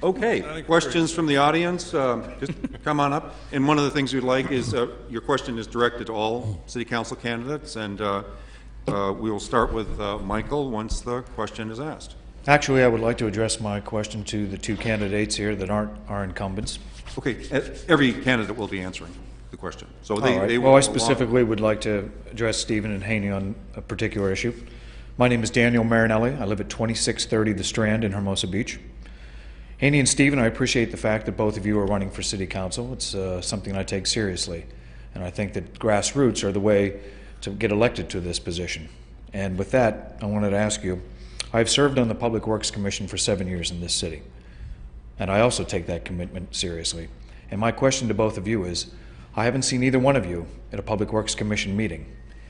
Okay, questions from the audience? Just come on up. And one of the things we'd like is your question is directed to all city council candidates, and we will start with Michael once the question is asked. Actually, I would like to address my question to the two candidates here that aren't our incumbents. Okay, every candidate will be answering the question. So Well, I specifically would like to address Stephen and Haney on a particular issue. My name is Daniel Marinelli. I live at 2630 The Strand in Hermosa Beach. Haney and Stephen, I appreciate the fact that both of you are running for city council. It's something I take seriously, and I think that grassroots are the way to get elected to this position. And with that, I wanted to ask you, I've served on the Public Works Commission for 7 years in this city, and I also take that commitment seriously. And my question to both of you is, I haven't seen either one of you at a Public Works Commission meeting,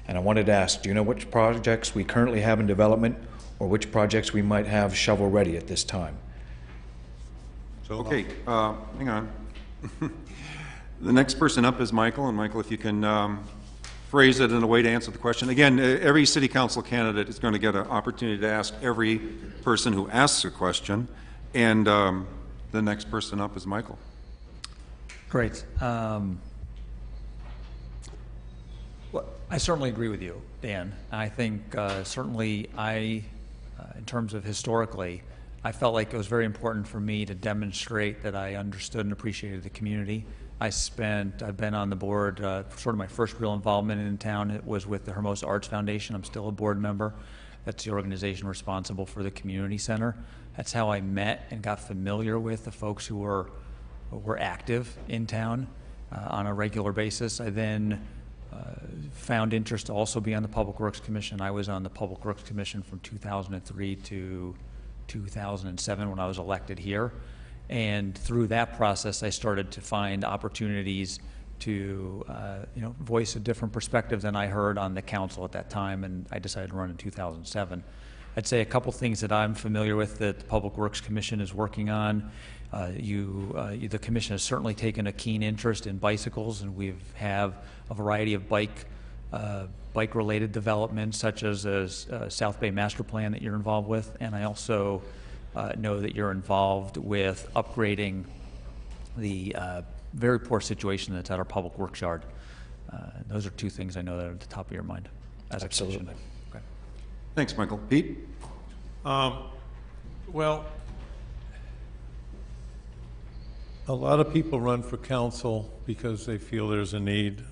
and I wanted to ask, do you know which projects we currently have in development or which projects we might have shovel-ready at this time? Okay, hang on. The next person up is Michael, and Michael, if you can phrase it in a way to answer the question. Again, every city council candidate is going to get an opportunity to ask every person who asks a question, and the next person up is Michael. Great. Well, I certainly agree with you, Dan. I think certainly in terms of historically, I felt like it was very important for me to demonstrate that I understood and appreciated the community. I've been on the board, sort of my first real involvement in town, it was with the Hermosa Arts Foundation. I'm still a board member. That's the organization responsible for the community center. That's how I met and got familiar with the folks who were active in town on a regular basis. I then found interest to also be on the Public Works Commission. I was on the Public Works Commission from 2003 to 2007 when I was elected here. And through that process, I started to find opportunities to voice a different perspective than I heard on the council at that time, and I decided to run in 2007. I'd say a couple things that I'm familiar with that the Public Works Commission is working on. The commission has certainly taken a keen interest in bicycles, and we have a variety of bike-related developments, such as a South Bay master plan that you're involved with, and I also know that you're involved with upgrading the very poor situation that's at our public works yard. Those are two things I know that are at the top of your mind. Absolutely. Okay. Thanks, Michael. Pete? Well, a lot of people run for council because they feel there's a need.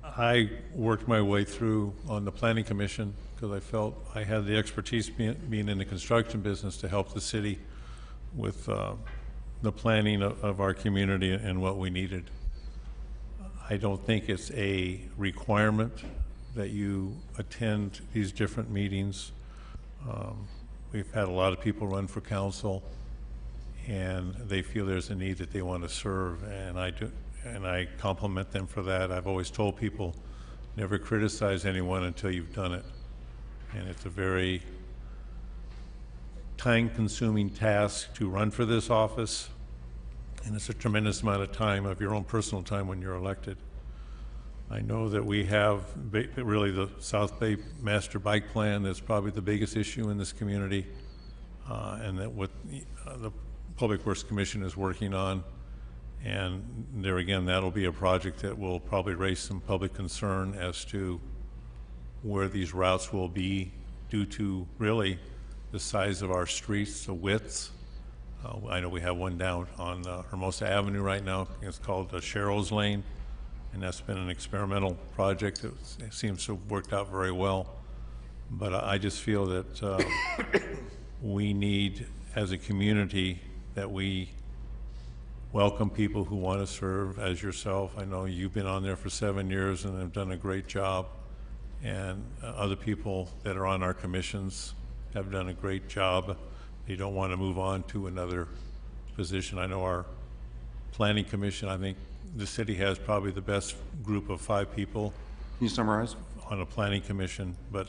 I worked my way through on the Planning Commission because I felt I had the expertise being in the construction business to help the city with the planning of our community and what we needed. I don't think it's a requirement that you attend these different meetings. We've had a lot of people run for council, and they feel there's a need that they want to serve, and I do, and I compliment them for that. I've always told people, never criticize anyone until you've done it, and it's a very time-consuming task to run for this office, and it's a tremendous amount of time, of your own personal time, when you're elected. I know that we have really the South Bay Master Bike Plan that's probably the biggest issue in this community, and that what the Public Works Commission is working on. And there again, that'll be a project that will probably raise some public concern as to where these routes will be due to really the size of our streets, the widths. I know we have one down on Hermosa Avenue right now. It's called Sherrill's Lane, and that's been an experimental project. It seems to have worked out very well. But I just feel that we need, as a community, that we welcome people who want to serve, as yourself. I know you've been on there for 7 years and have done a great job, and other people that are on our commissions have done a great job. They don't want to move on to another position. I know our planning commission, I think the city has probably the best group of 5 people. Can you summarize? On a planning commission, but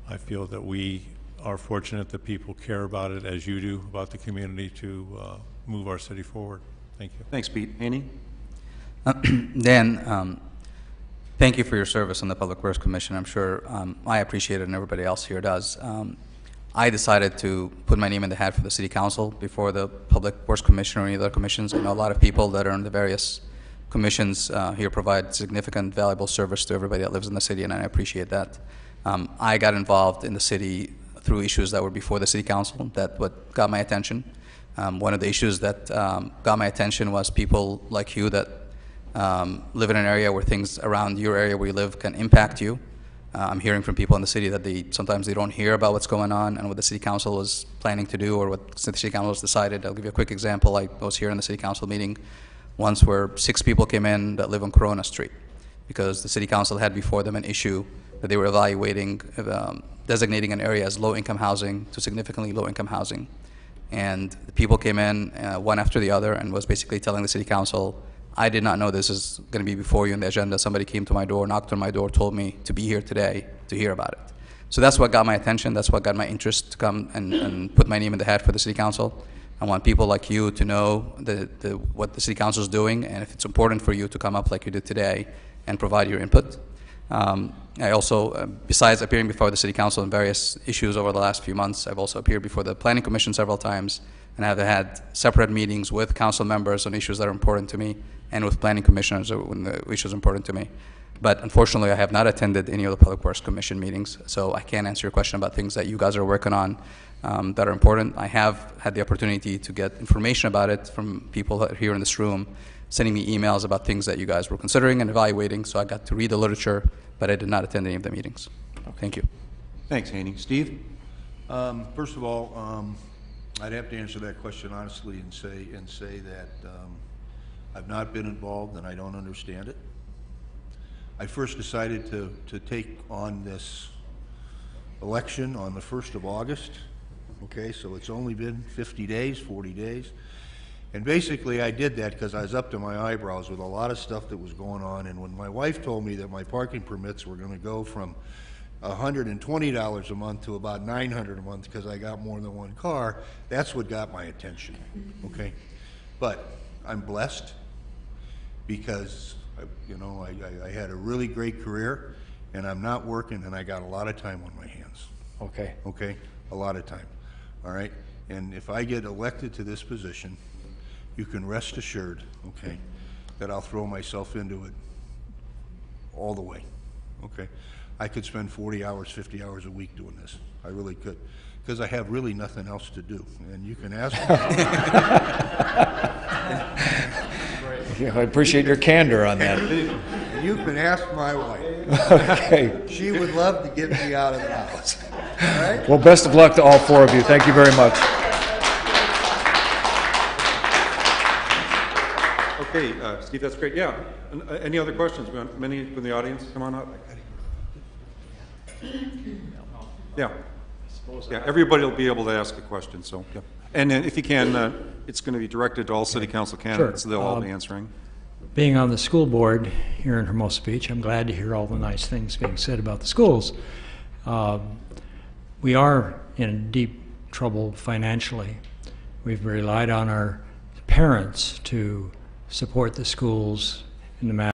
I feel that we are fortunate that people care about it as you do, about the community, to move our city forward. Thank you. Thanks, Pete. Haney? Dan, thank you for your service on the Public Works Commission. I'm sure I appreciate it and everybody else here does. I decided to put my name in the hat for the City Council before the Public Works Commission or any other commissions. I know a lot of people that are in the various commissions here provide significant, valuable service to everybody that lives in the city, and I appreciate that. I got involved in the city through issues that were before the City Council. That what got my attention. One of the issues that got my attention was people like you that live in an area where things around your area where you live can impact you. I'm hearing from people in the city that sometimes they don't hear about what's going on and what the City Council is planning to do or what the City Council has decided. I'll give you a quick example. I was here in the City Council meeting once where 6 people came in that live on Corona Street because the City Council had before them an issue that they were evaluating, designating an area as low-income housing to significantly low-income housing. And the people came in one after the other and was basically telling the City Council, I did not know this is going to be before you in the agenda. Somebody came to my door, knocked on my door, told me to be here today to hear about it. So that's what got my attention. That's what got my interest to come and put my name in the hat for the City Council. I want people like you to know what the City Council is doing, and if it's important for you to come up like you did today and provide your input. I also, besides appearing before the City Council in various issues over the last few months, I've also appeared before the Planning Commission several times, and I've had separate meetings with council members on issues that are important to me, and with planning commissioners when the issues are important to me. But unfortunately, I have not attended any of the Public Works Commission meetings, so I can't answer your question about things that you guys are working on that are important. I have had the opportunity to get information about it from people that are here in this room, sending me emails about things that you guys were considering and evaluating, so I got to read the literature, but I did not attend any of the meetings. Thank you. Thanks, Haney. Steve? First of all, I'd have to answer that question honestly and say that I've not been involved and I don't understand it. I first decided to take on this election on the 1st of August. Okay, so it's only been 50 days, 40 days. And basically I did that because I was up to my eyebrows with a lot of stuff that was going on. And when my wife told me that my parking permits were going to go from $120 a month to about $900 a month because I got more than one car, that's what got my attention, okay? But I'm blessed because, I had a really great career and I'm not working and I got a lot of time on my hands. Okay. Okay? A lot of time, all right? And if I get elected to this position, you can rest assured, okay, that I'll throw myself into it all the way, okay? I could spend 40 hours, 50 hours a week doing this. I really could, because I have really nothing else to do. And you can ask me. Yeah, I appreciate your candor on that. And you can ask my wife. Okay. She would love to get me out of the house. All right? Well, best of luck to all 4 of you. Thank you very much. Okay, Steve, that's great. Yeah. Any other questions? Many from the audience? Come on up. Yeah. Yeah, everybody will be able to ask a question, so, yeah. And then if you can, it's going to be directed to all city council candidates, so they'll all be answering. Being on the school board here in Hermosa Beach, I'm glad to hear all the nice things being said about the schools. We are in deep trouble financially. We've relied on our parents to support the schools in the matter